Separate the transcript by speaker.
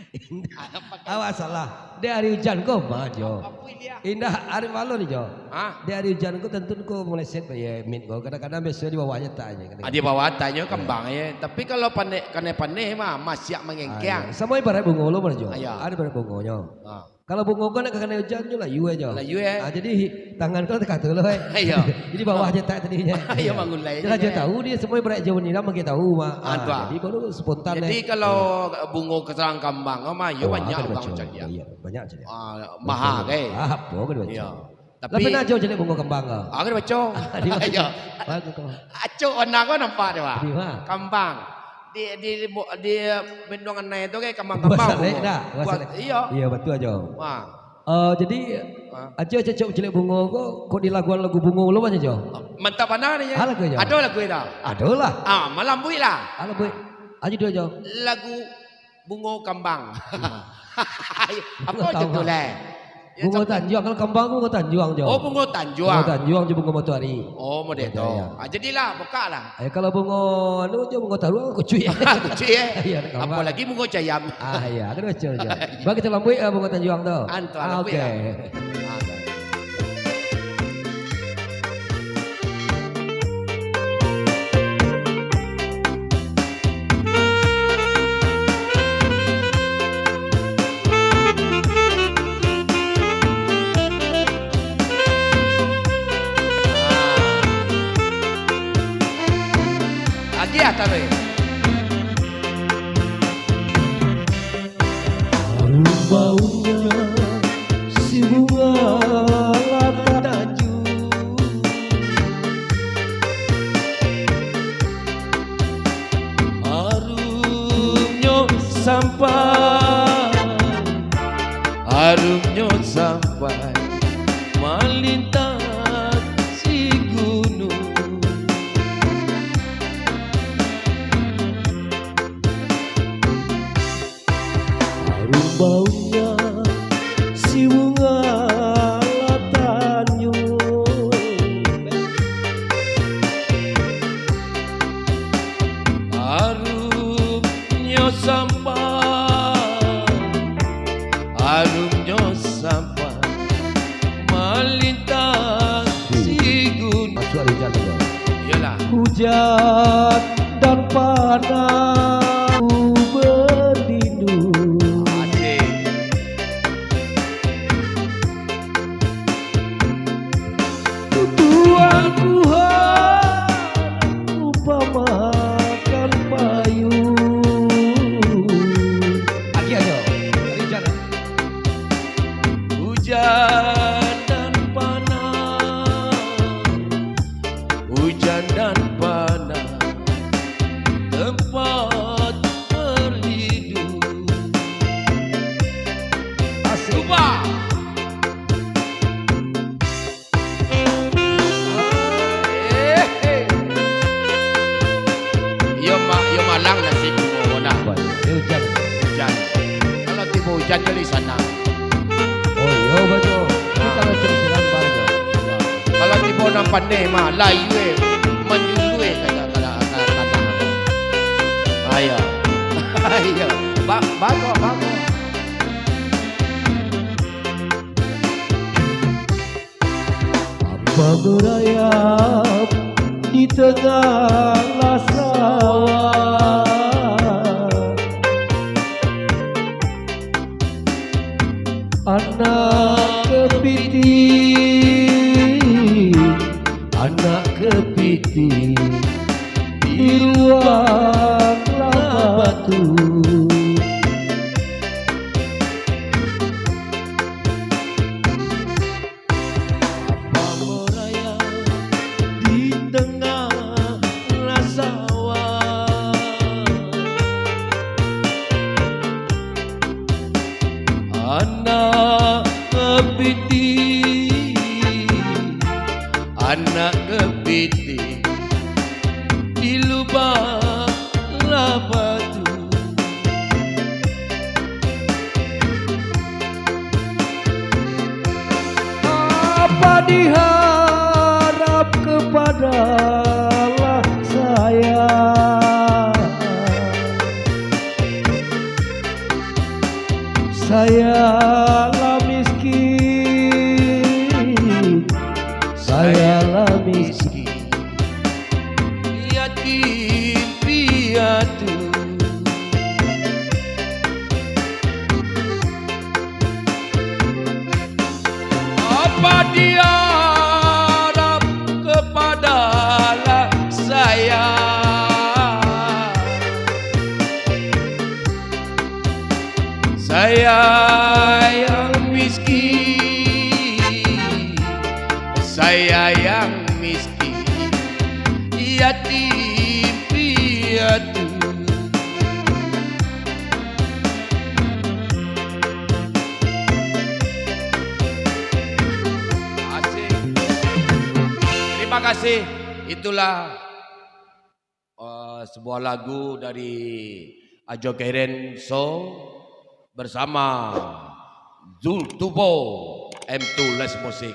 Speaker 1: Indah.
Speaker 2: Awas salah. Dia hari hujan kau maju. Indah hari malu nih Jo. Dia hari hujan kau tentu kau meleset ya min kau. Kadang-kadang biasanya di bawahnya tanya.
Speaker 1: Di bawah tanya kembang ya. Tapi kalau pandai mah masih mengengkang.
Speaker 2: Semua ibarat bunga lo mana Jo.
Speaker 1: Iya.
Speaker 2: Ada ibarat bunganya. Kalau bunga kau nak kena hujan juga lah you aja.
Speaker 1: Lah you ya.
Speaker 2: Jadi tangan kau dekat tu lah.
Speaker 1: Iya.
Speaker 2: Jadi bawahnya tak tadinya.
Speaker 1: Iya mangulai.
Speaker 2: Jadi dia tahu dia semua ibarat jauh ni lah mungkin tahu mah. Jadi baru spontan.
Speaker 1: Jadi kalau bunga keserang kambang mah you banyak orang macam dia.
Speaker 2: Iya banyak saja.
Speaker 1: Mahal ke?
Speaker 2: Apa kan baca.
Speaker 1: Iya.
Speaker 2: Tapi nak jauh jadi bunga kembang ke?
Speaker 1: Kan baca. Iya.
Speaker 2: Bagus kau.
Speaker 1: Acu anak kau nampak dia pak.
Speaker 2: Di mana?
Speaker 1: Kambang. Di bendungan naik tu kayak kambang-kambang. Iya.
Speaker 2: Iya betul aja.
Speaker 1: Wah.
Speaker 2: Jadi aja cocok jelek bunga kok di lagu bunga lo aja Jo.
Speaker 1: Mantap mana ni?
Speaker 2: Ada lagu
Speaker 1: Ada lagu dah.
Speaker 2: Ada lah.
Speaker 1: Malam bui lah.
Speaker 2: Ada bu. Aja dua Jo.
Speaker 1: Lagu bunga kambang. Apa judul le?
Speaker 2: Bunga Tanjuang kalau kambang bunga Tanjuang Jo.
Speaker 1: Oh bunga Tanjuang.
Speaker 2: Bunga Tanjuang je bunga matahari.
Speaker 1: Oh model tu. Jadilah buka lah.
Speaker 2: Kalau bunga anu je bunga taruh kucuy.
Speaker 1: Kucuy
Speaker 2: Iya.
Speaker 1: Apalagi bunga jayam.
Speaker 2: Iya, kan baca aja. Bagi kita lambui bunga Tanjuang tu.
Speaker 1: Okey. Dia tapi
Speaker 2: harum baunya si bunga lata Tanjung, harumnya sampai melintang si gunung. Baunya si bunga Tanjung, harumnya sampai melintang si gunung. Yalah. Hujan dan panas berlindung. Makan payung. Lagi aja. Hujan dan panas, tempat berlindung. Asik. Lupa. Malang nasi bunga nak. Hujan. Kalau tiba hujan jadi sana. Oh iya betul. Kita nak ceritakan baru. Kalau tiba nak pandai mah layu menjulu kata. Ayo. Ayo. Bagus. Apa berayap di tengah sawah, anak kepiting di ruang batu. Apa merayap di tengah sawah, anak kepiting di lubang batu. Apa diharap kepadalah saya,
Speaker 3: Sayalah miskin, sayalah miskin,
Speaker 1: yatim piatu. Apa dia harap kepadalah saya? Saya yang miskin, saya yang miskin, yatim piatu. Terima kasih. Itulah sebuah lagu dari Ajo Keren Show bersama Zul Tubo M2 Les Musik.